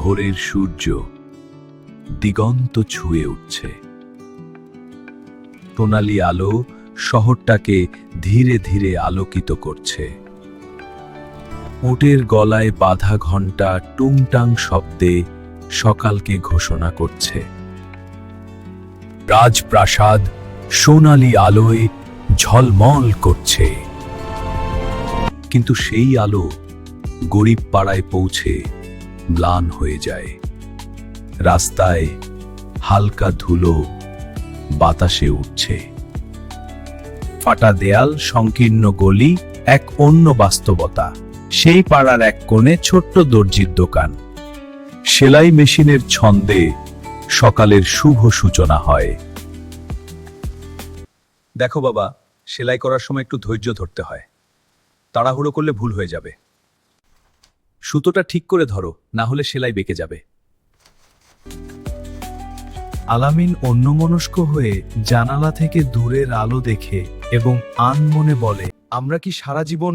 ভোরের সূর্য দিগন্ত ছুঁয়ে উঠছে। সোনালি আলো শহরটাকে ধীরে ধীরে আলোকিত করছে। উটের গলায় বাঁধা ঘণ্টা টুংটাং শব্দে সকালকে ঘোষণা করছে। রাজপ্রাসাদ সোনালি আলোয় ঝলমল করছে, কিন্তু সেই আলো গরিব পাড়ায় পৌঁছে ম্লান হয়ে যায়। রাস্তায় হালকা ধুলো বাতাসে উঠছে। ফাটা দেয়াল, সংকীর্ণ গলি, এক অন্য বাস্তবতা। সেই পাড়ার এক কোণে ছোট্ট দর্জির দোকান। সেলাই মেশিনের ছন্দে সকালের শুভ সূচনা হয়। দেখো বাবা, সেলাই করার সময় একটু ধৈর্য ধরতে হয়। তাড়াহুড়ো করলে ভুল হয়ে যাবে। সুতোটা ঠিক করে ধরো, না হলে সেলাই বেঁকে যাবে। আলামিন অন্যমনস্ক হয়ে জানালা থেকে দূরের আলো দেখে এবং আনমনে বলে, আমরা কি সারা জীবন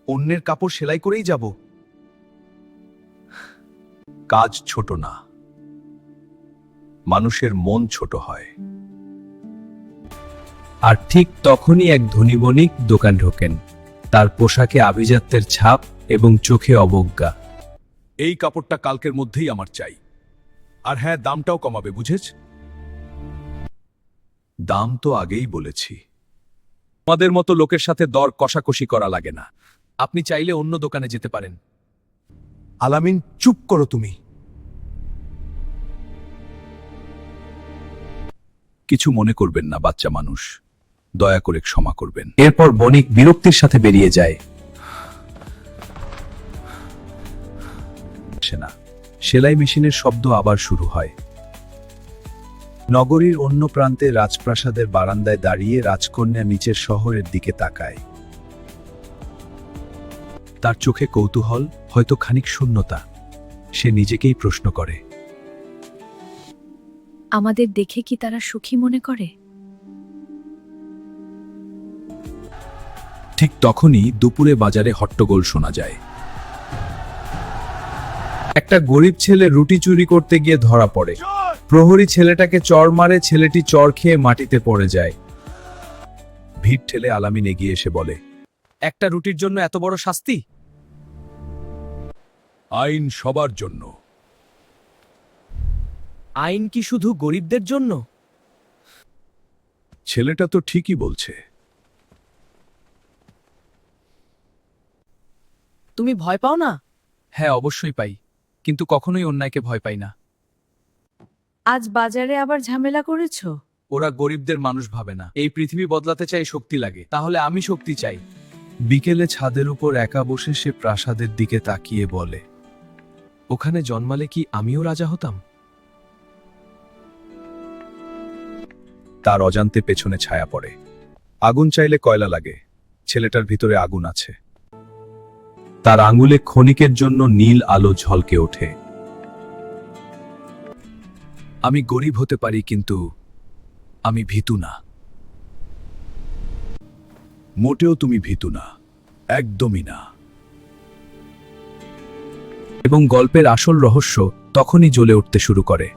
অন্যের কাপড় সেলাই করেই যাব? কাজ ছোট না, মানুষের মন ছোট হয়। আর ঠিক তখনই এক ধনী বণিক দোকান ঢোকেন। তার পোশাকে আভিজাত্যের ছাপ এবং চোখে অবজ্ঞা। এই কাপড়টা কালকের মধ্যেই আমার চাই, আর হ্যাঁ, দামটাও কমাবে, বুঝেছ? দাম তো আগেই বলেছি। আমাদের মতো লোকের সাথে দর কষাকষি করা লাগে না। আপনি চাইলে অন্য দোকানে যেতে পারেন। আলামিন, চুপ করো তুমি। কিছু মনে করবেন না, বাচ্চা মানুষ, দয়া করে ক্ষমা করবেন। এরপর বণিক বিরক্তির সাথে বেরিয়ে যায়। না, সেলাই মেশিনের শব্দ আবার শুরু হয়। নগরীর অন্য প্রান্তে রাজপ্রাসাদের বারান্দায় দাঁড়িয়ে রাজকন্যা নিচের শহরের দিকে তাকায়। তার চোখে কৌতূহল, হয়তো খানিক শূন্যতা। সে নিজেকেই প্রশ্ন করে, আমাদের দেখে কি তারা সুখী মনে করে? ঠিক তখনই দুপুরে বাজারে হট্টগোল শোনা যায়। একটা গরিব ছেলে রুটি চুরি করতে গিয়ে ধরা পড়ে। প্রহরী ছেলেটাকে চড় মারে, ছেলেটি চড় খেয়ে মাটিতে পড়ে যায়। ভিড় ঠেলে আলামিন এগিয়ে এসে বলে, একটা রুটির জন্য এত বড় শাস্তি? আইন সবার জন্য। আইন কি শুধু গরিবদের জন্য? ছেলেটা তো ঠিকই বলছে। তুমি ভয় পাও না? হ্যাঁ, অবশ্যই পাই, কিন্তু কখনোই অন্যায়কে ভয় পাই না। আজ বাজারে আবার ঝামেলা করেছো? ওরা গরিবদের মানুষ ভাবে না। এই পৃথিবী বদলাতে চাই, শক্তি লাগে, তাহলে আমি শক্তি চাই। বিকেলে ছাদের উপর একা বসে সে প্রাসাদের দিকে তাকিয়ে বলে, ওখানে জন্মালে কি আমিও রাজা হতাম? তার অজান্তে পেছনে ছায়া পড়ে। আগুন চাইলে কয়লা লাগে, ছেলেটার ভিতরে আগুন আছে। তার আঙুলে ক্ষণিকের জন্য নীল আলো ঝলকে ওঠে। আমি গরিব হতে পারি, কিন্তু আমি ভীতু না। মোটেও তুমি ভীতু না, একদমই না। এবং গল্পের আসল রহস্য তখনই জ্বলে উঠতে শুরু করে।